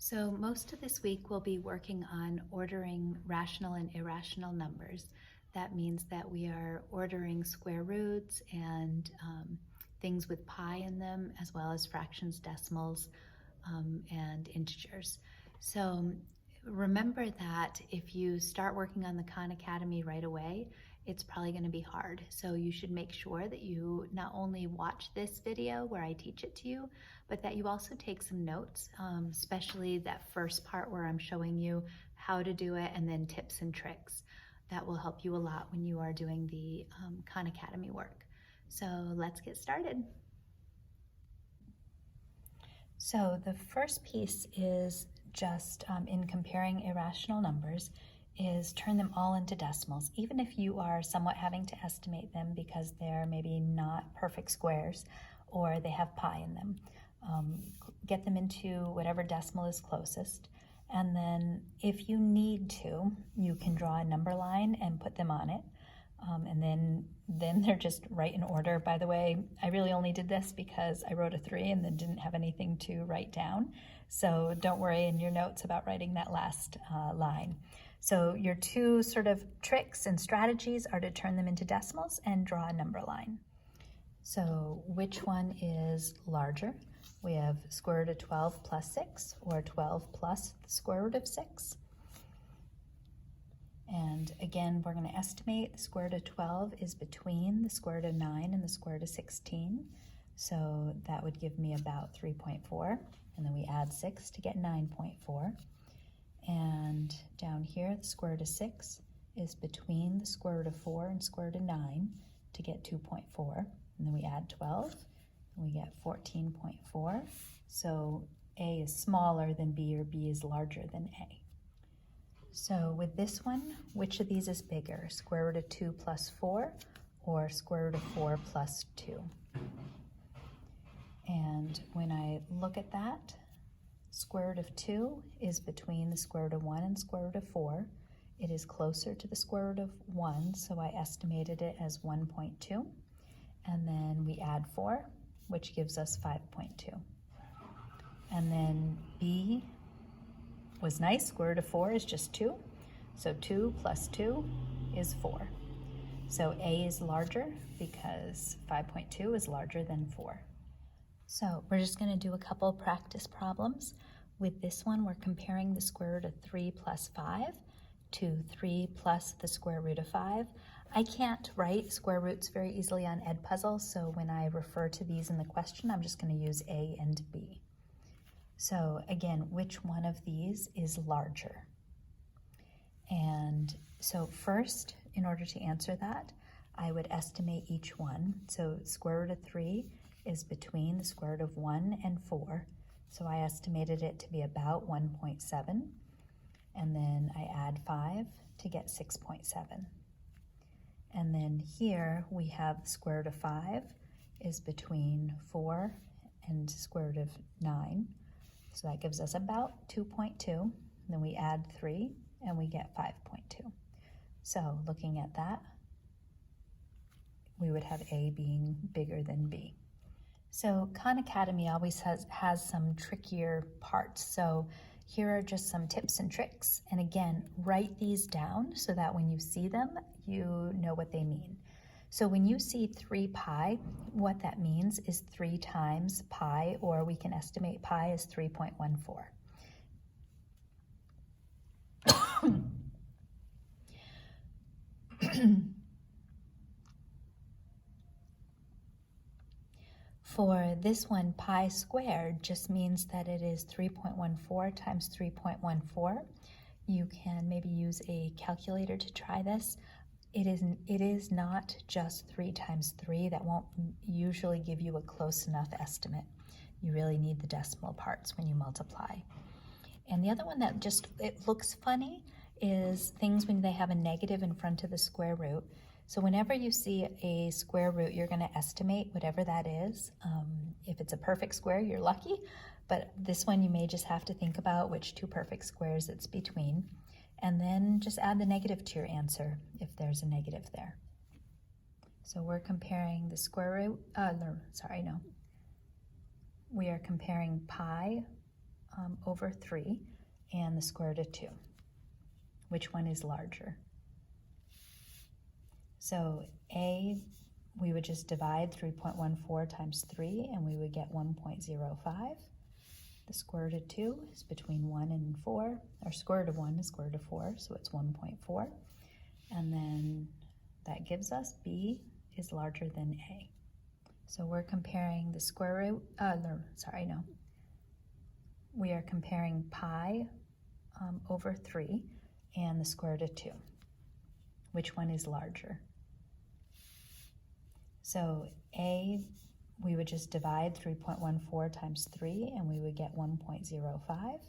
So most of this week we'll be working on ordering rational and irrational numbers. That means that we are ordering square roots and things with pi in them, as well as fractions, decimals, and integers. So remember that if you start working on the Khan Academy right away, it's probably going to be hard. So you should make sure that you not only watch this video where I teach it to you, but that you also take some notes, especially that first part where I'm showing you how to do it and then tips and tricks. That will help you a lot when you are doing the Khan Academy work. So let's get started. So the first piece is just in comparing irrational numbers is turn them all into decimals, even if you are somewhat having to estimate them because they're maybe not perfect squares or they have pi in them. Get them into whatever decimal is closest, and then if you need to, you can draw a number line and put them on it, and then they're just right in order. By the way, I really only did this because I wrote a 3 and then didn't have anything to write down, so don't worry in your notes about writing that last line. So your two sort of tricks and strategies are to turn them into decimals and draw a number line. So which one is larger? We have square root of 12 plus 6, or 12 plus the square root of 6. And again, we're going to estimate the square root of 12 is between the square root of 9 and the square root of 16. So that would give me about 3.4. And then we add 6 to get 9.4. And down here, the square root of 6 is between the square root of 4 and square root of 9 to get 2.4. And then we add 12, and we get 14.4. So A is smaller than B, or B is larger than A. So with this one, which of these is bigger? Square root of 2 plus 4 or square root of 4 plus 2? And when I look at that, square root of 2 is between the square root of 1 and square root of 4. It is closer to the square root of 1, so I estimated it as 1.2. And then we add 4, which gives us 5.2. And then B was nice. Square root of 4 is just 2. So 2 plus 2 is 4. So A is larger because 5.2 is larger than 4. So we're just going to do a couple practice problems. With this one, we're comparing the square root of 3 plus 5 to 3 plus the square root of 5. I can't write square roots very easily on Edpuzzle, so when I refer to these in the question, I'm just going to use A and B. So again, which one of these is larger? And so first, in order to answer that, I would estimate each one. So square root of 3 is between the square root of 1 and 4. So I estimated it to be about 1.7. And then I add 5 to get 6.7. And then here we have the square root of 5 is between 4 and square root of 9. So that gives us about 2.2. Then we add 3 and we get 5.2. So looking at that, we would have A being bigger than B. So Khan Academy always has some trickier parts. So here are just some tips and tricks. And again, write these down so that when you see them, you know what they mean. So when you see 3 pi, what that means is 3 times pi, or we can estimate pi as 3.14. For this one, pi squared just means that it is 3.14 times 3.14. You can maybe use a calculator to try this. It is not just 3 times 3. That won't usually give you a close enough estimate. You really need the decimal parts when you multiply. And the other one that just, it looks funny is things when they have a negative in front of the square root. So whenever you see a square root, you're going to estimate whatever that is. If it's a perfect square, you're lucky, but this one you may just have to think about which 2 perfect squares it's between, and then just add the negative to your answer if there's a negative there. So we're comparing the square root, we are comparing pi over 3 and the square root of 2. Which one is larger? So A, we would just divide 3.14 times 3 and we would get 1.05. The square root of 2 is between 1 and 4, or square root of 1 is square root of 4, so it's 1.4. And then that gives us B is larger than A. So we're comparing the square root, we are comparing pi over 3 and the square root of 2. Which one is larger? So A, we would just divide 3.14 times 3 and we would get 1.05.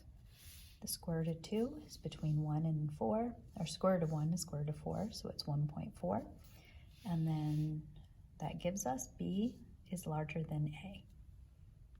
The square root of 2 is between 1 and 4, or square root of 1 is square root of 4, so it's 1.4. And then that gives us B is larger than A.